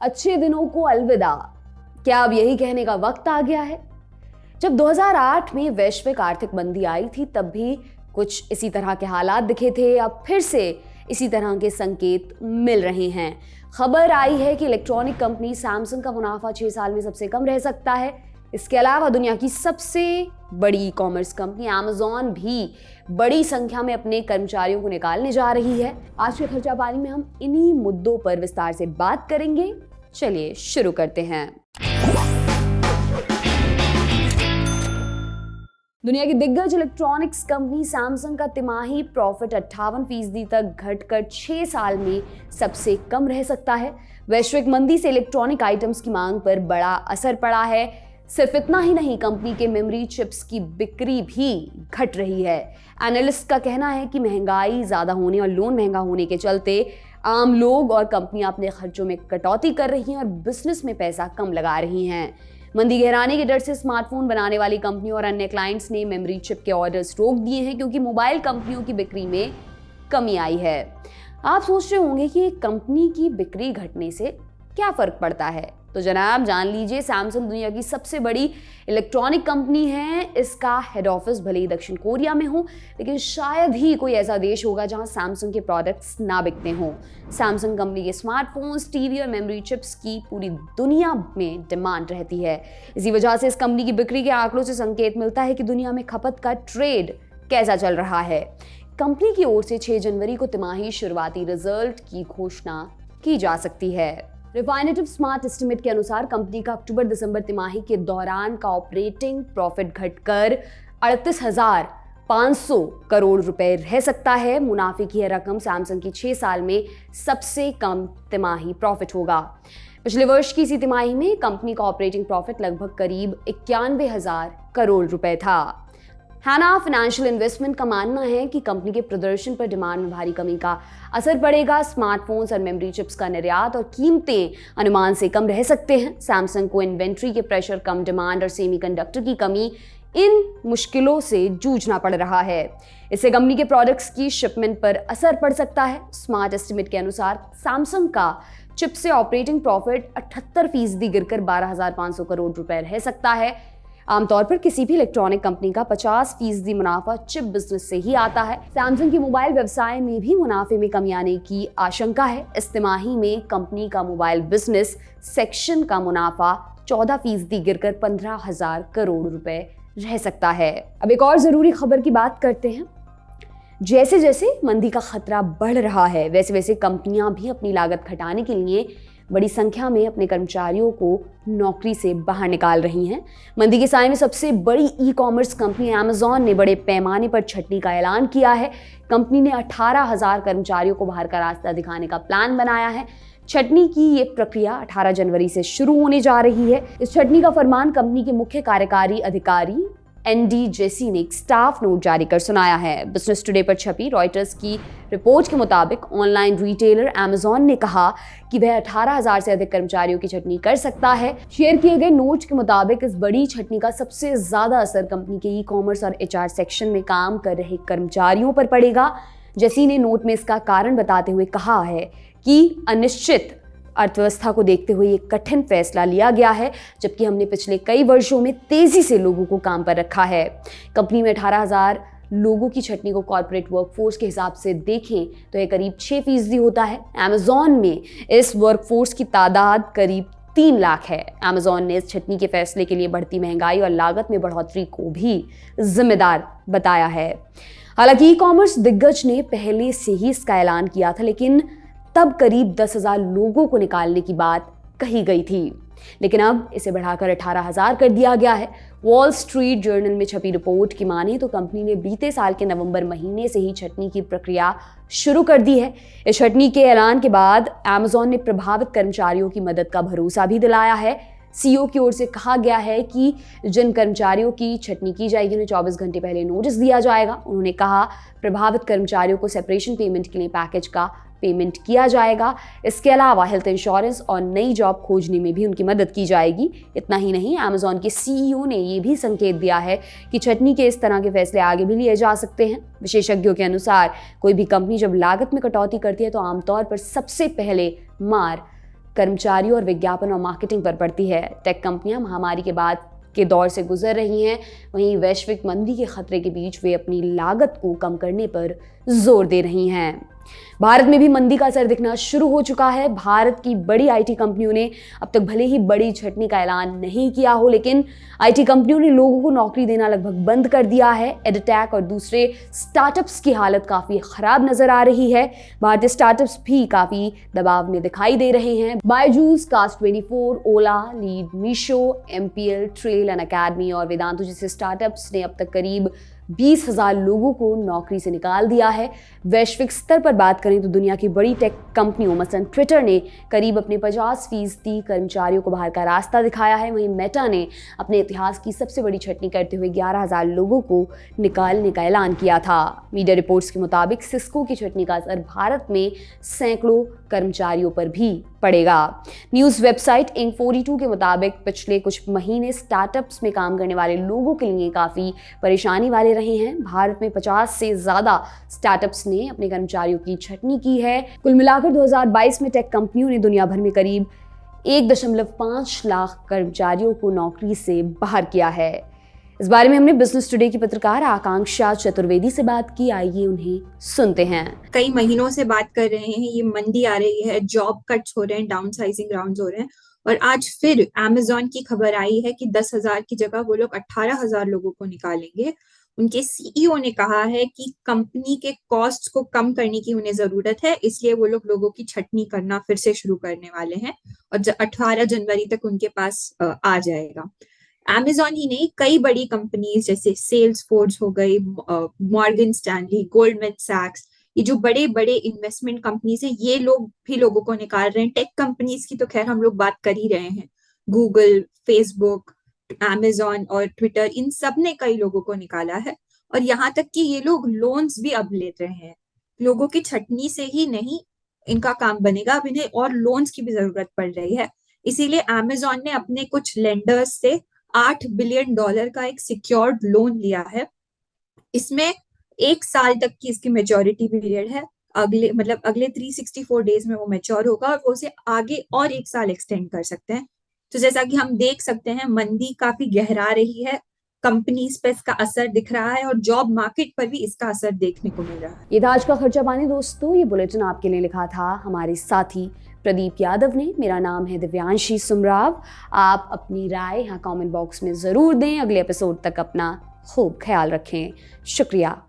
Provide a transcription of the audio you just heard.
अच्छे दिनों को अलविदा, क्या अब यही कहने का वक्त आ गया है? जब 2008 में वैश्विक आर्थिक मंदी आई थी तब भी कुछ इसी तरह के हालात दिखे थे। अब फिर से इसी तरह के संकेत मिल रहे हैं। खबर आई है कि इलेक्ट्रॉनिक कंपनी सैमसंग का मुनाफा 6 साल में सबसे कम रह सकता है। इसके अलावा दुनिया की सबसे बड़ी ई कॉमर्स कंपनी अमेजॉन भी बड़ी संख्या में अपने कर्मचारियों को निकालने जा रही है। आज के खर्चा पानी में हम इन्हीं मुद्दों पर विस्तार से बात करेंगे। चलिए शुरू करते हैं। दुनिया की दिग्गज इलेक्ट्रॉनिक्स कंपनी सैमसंग का तिमाही प्रॉफिट 58% तक घटकर 6 साल में सबसे कम रह सकता है। वैश्विक मंदी से इलेक्ट्रॉनिक आइटम्स की मांग पर बड़ा असर पड़ा है। सिर्फ इतना ही नहीं, कंपनी के मेमोरी चिप्स की बिक्री भी घट रही है। एनालिस्ट का कहना है कि महंगाई ज्यादा होने और लोन महंगा होने के चलते आम लोग और कंपनियां अपने खर्चों में कटौती कर रही हैं और बिजनेस में पैसा कम लगा रही हैं। मंदी गहराने के डर से स्मार्टफोन बनाने वाली कंपनियों और अन्य क्लाइंट्स ने मेमोरी चिप के ऑर्डर्स रोक दिए हैं क्योंकि मोबाइल कंपनियों की बिक्री में कमी आई है। आप सोच रहे होंगे कि एक कंपनी की बिक्री घटने से क्या फर्क पड़ता है, तो जनाब जान लीजिए, सैमसंग दुनिया की सबसे बड़ी इलेक्ट्रॉनिक कंपनी है। इसका हेड ऑफिस भले ही दक्षिण कोरिया में हो, लेकिन शायद ही कोई ऐसा देश होगा जहां सैमसंग के प्रोडक्ट्स ना बिकते हों। सैमसंग कंपनी के स्मार्टफोन्स, टीवी और मेमोरी चिप्स की पूरी दुनिया में डिमांड रहती है। इसी वजह से इस कंपनी की बिक्री के आंकड़ों से संकेत मिलता है कि दुनिया में खपत का ट्रेड कैसा चल रहा है। कंपनी की ओर से 6 जनवरी को तिमाही शुरुआती रिजल्ट की घोषणा की जा सकती है। रिफाइनेटिव स्मार्ट एस्टिमेट के अनुसार कंपनी का अक्टूबर-दिसंबर तिमाही के दौरान का ऑपरेटिंग प्रॉफिट घटकर 38,500 करोड़ रुपए रह सकता है। मुनाफे की यह रकम सैमसंग की 6 साल में सबसे कम तिमाही प्रॉफिट होगा। पिछले वर्ष की इसी तिमाही में कंपनी का ऑपरेटिंग प्रॉफिट लगभग करीब 91,000 करोड़ रुपए था। हैना फाइनेंशियल इन्वेस्टमेंट का मानना है कि कंपनी के प्रदर्शन पर डिमांड में भारी कमी का असर पड़ेगा। स्मार्टफोन्स और मेमोरी चिप्स का निर्यात और कीमतें अनुमान से कम रह सकते हैं। सैमसंग को इन्वेंट्री के प्रेशर, कम डिमांड और सेमीकंडक्टर की कमी, इन मुश्किलों से जूझना पड़ रहा है। इससे कंपनी के प्रोडक्ट्स की शिपमेंट पर असर पड़ सकता है। स्मार्ट एस्टिमेट के अनुसार सैमसंग का चिप से ऑपरेटिंग प्रॉफिट 78% गिरकर 12,500 करोड़ रुपए रह सकता है। आमतौर पर किसी भी इलेक्ट्रॉनिक कंपनी का 50% मुनाफा चिप बिजनेस से ही आता है। सैमसंग की मोबाइल व्यवसाय में भी मुनाफे में कमी आने की आशंका है। इस तिमाही में कंपनी का मोबाइल बिजनेस सेक्शन का मुनाफा 14% गिरकर 15,000 करोड़ रुपए रह सकता है। अब एक और जरूरी खबर की बात करते हैं। जैसे जैसे मंदी का खतरा बढ़ रहा है, वैसे वैसे कंपनियां भी अपनी लागत घटाने के लिए बड़ी संख्या में अपने कर्मचारियों को नौकरी से बाहर निकाल रही हैं। मंदी के साए में सबसे बड़ी ई कॉमर्स कंपनी अमेजॉन ने बड़े पैमाने पर छटनी का ऐलान किया है। कंपनी ने 18,000 कर्मचारियों को बाहर का रास्ता दिखाने का प्लान बनाया है। छटनी की ये प्रक्रिया 18 जनवरी से शुरू होने जा रही है। इस छटनी का फरमान कंपनी के मुख्य कार्यकारी अधिकारी एनडी जेसी ने एक स्टाफ नोट जारी कर सुनाया है। बिजनेस टुडे पर छपी रॉयटर्स की रिपोर्ट के मुताबिक ऑनलाइन रिटेलर अमेजॉन ने कहा कि वह 18,000 से अधिक कर्मचारियों की छटनी कर सकता है। शेयर किए गए नोट के मुताबिक इस बड़ी छटनी का सबसे ज्यादा असर कंपनी के ई कॉमर्स और एचआर सेक्शन में काम कर रहे कर्मचारियों पर पड़ेगा। जेसी ने नोट में इसका कारण बताते हुए कहा है कि अनिश्चित अर्थव्यवस्था को देखते हुए ये कठिन फैसला लिया गया है, जबकि हमने पिछले कई वर्षों में तेजी से लोगों को काम पर रखा है। कंपनी में 18,000 लोगों की छटनी को कॉर्पोरेट वर्कफोर्स के हिसाब से देखें तो यह करीब 6% होता है। अमेजॉन में इस वर्कफोर्स की तादाद करीब 3 लाख है। अमेजॉन ने इस छटनी के फैसले के लिए बढ़ती महंगाई और लागत में बढ़ोतरी को भी जिम्मेदार बताया है। हालांकि ई कॉमर्स दिग्गज ने पहले से ही इसका ऐलान किया था, लेकिन तब करीब 10,000 लोगों को निकालने की बात कही गई थी, लेकिन अब इसे बढ़ाकर 18,000 कर दिया गया है। वॉल स्ट्रीट जर्नल में छपी रिपोर्ट की माने तो कंपनी ने बीते साल के नवंबर महीने से ही छटनी की प्रक्रिया शुरू कर दी है। इस छटनी के ऐलान के बाद अमेजॉन ने प्रभावित कर्मचारियों की मदद का भरोसा भी दिलाया है। सीईओ की ओर से कहा गया है कि जिन कर्मचारियों की छटनी की जाएगी उन्हें 24 घंटे पहले नोटिस दिया जाएगा। उन्होंने कहा प्रभावित कर्मचारियों को सेपरेशन पेमेंट के लिए पैकेज का पेमेंट किया जाएगा। इसके अलावा हेल्थ इंश्योरेंस और नई जॉब खोजने में भी उनकी मदद की जाएगी। इतना ही नहीं, अमेजॉन के सीईओ ने ये भी संकेत दिया है कि छटनी के इस तरह के फैसले आगे भी लिए जा सकते हैं। विशेषज्ञों के अनुसार कोई भी कंपनी जब लागत में कटौती करती है तो आमतौर पर सबसे पहले मार कर्मचारियों और विज्ञापन और मार्केटिंग पर पड़ती है। टेक कंपनियां महामारी के बाद के दौर से गुजर रही हैं, वहीं वैश्विक मंदी के खतरे के बीच वे अपनी लागत को कम करने पर जोर दे रही हैं। भारत में भी मंदी का असर दिखना शुरू हो चुका है। भारत की बड़ी आईटी कंपनियों ने अब तक भले ही बड़ी छटनी का ऐलान नहीं किया हो, लेकिन आईटी कंपनियों ने लोगों को नौकरी देना लगभग बंद कर दिया है। एडटेक और दूसरे स्टार्टअप्स की हालत काफी खराब नजर आ रही है। भारतीय स्टार्टअप्स भी काफी दबाव में दिखाई दे रहे हैं। बायजूस, कास्ट24, ओला, लीड, मीशो, एमपीएल, ट्रेल, अनअकैडमी और वेदांतु जैसे स्टार्टअप्स ने अब तक करीब 20,000 लोगों को नौकरी से निकाल दिया है। वैश्विक स्तर पर बात करें तो दुनिया की बड़ी टेक कंपनियों मसलन ट्विटर ने करीब अपने 50% कर्मचारियों को बाहर का रास्ता दिखाया है। वहीं मेटा ने अपने इतिहास की सबसे बड़ी छटनी करते हुए 11,000 लोगों को निकालने का ऐलान किया था। मीडिया रिपोर्ट्स के मुताबिक सिस्को की छटनी का असर भारत में सैकड़ों कर्मचारियों पर भी पड़ेगा। न्यूज़ वेबसाइट इंक42 के मुताबिक पिछले कुछ महीने स्टार्टअप्स में काम करने वाले लोगों के लिए काफ़ी परेशानी वाले रहे हैं। भारत में 50 से ज़्यादा स्टार्टअप्स ने अपने कर्मचारियों की छटनी की है। कुल मिलाकर 2022 में टेक कंपनियों ने दुनिया भर में करीब 1.5 लाख कर्मचारियों को नौकरी से बाहर किया है। इस बारे में हमने बिजनेस टुडे की पत्रकार आकांक्षा चतुर्वेदी से बात की। आइए उन्हें सुनते हैं। कई महीनों से बात कर रहे हैं, ये मंदी आ रही है, जॉब कट्स हो रहे हैं, डाउनसाइजिंग राउंड्स हो रहे हैं, और आज फिर अमेज़न की खबर आई है कि 10,000 की जगह वो लोग 18,000 लोगों को निकालेंगे। उनके सीईओ ने कहा है कि कंपनी के कॉस्ट को कम करने की उन्हें जरूरत है, इसलिए वो लोग लोगों की छटनी करना फिर से शुरू करने वाले हैं और 18 जनवरी तक उनके पास आ जाएगा। अमेज़न ही नहीं, कई बड़ी कंपनीज जैसे सेल्सफोर्स हो गई, मॉर्गन स्टैनली, गोल्डमैन सैक्स, ये जो बड़े बड़े इन्वेस्टमेंट कंपनीज हैं, ये लोग भी लोगों को निकाल रहे हैं। टेक कंपनीज की तो खैर हम लोग बात कर ही रहे हैं, गूगल, फेसबुक, अमेज़न और ट्विटर, इन सब ने कई लोगों को निकाला है। और यहाँ तक कि ये लोग लोन्स भी अब ले रहे हैं। लोगों की छटनी से ही नहीं इनका काम बनेगा, अब इन्हें और लोन्स की भी जरूरत पड़ रही है। इसीलिए अमेज़न ने अपने कुछ लेंडर्स से $8 बिलियन का एक सिक्योर्ड लोन लिया है। इसमें 1 साल तक की इसकी मेच्योरिटी पीरियड है। अगले 364 डेज में वो मैच्योर होगा और वो उसे आगे और 1 साल एक्सटेंड कर सकते हैं। तो जैसा कि हम देख सकते हैं, मंदी काफी गहरा रही है, कंपनीज पे इसका असर दिख रहा है और जॉब मार्केट पर भी इसका असर देखने को मिल रहा है। ये था आज का खर्चा पानी दोस्तों। ये बुलेटिन आपके लिए लिखा था हमारे साथी प्रदीप यादव ने। मेरा नाम है दिव्यांशी सुमराव। आप अपनी राय यहाँ कमेंट बॉक्स में ज़रूर दें। अगले एपिसोड तक अपना खूब ख्याल रखें। शुक्रिया।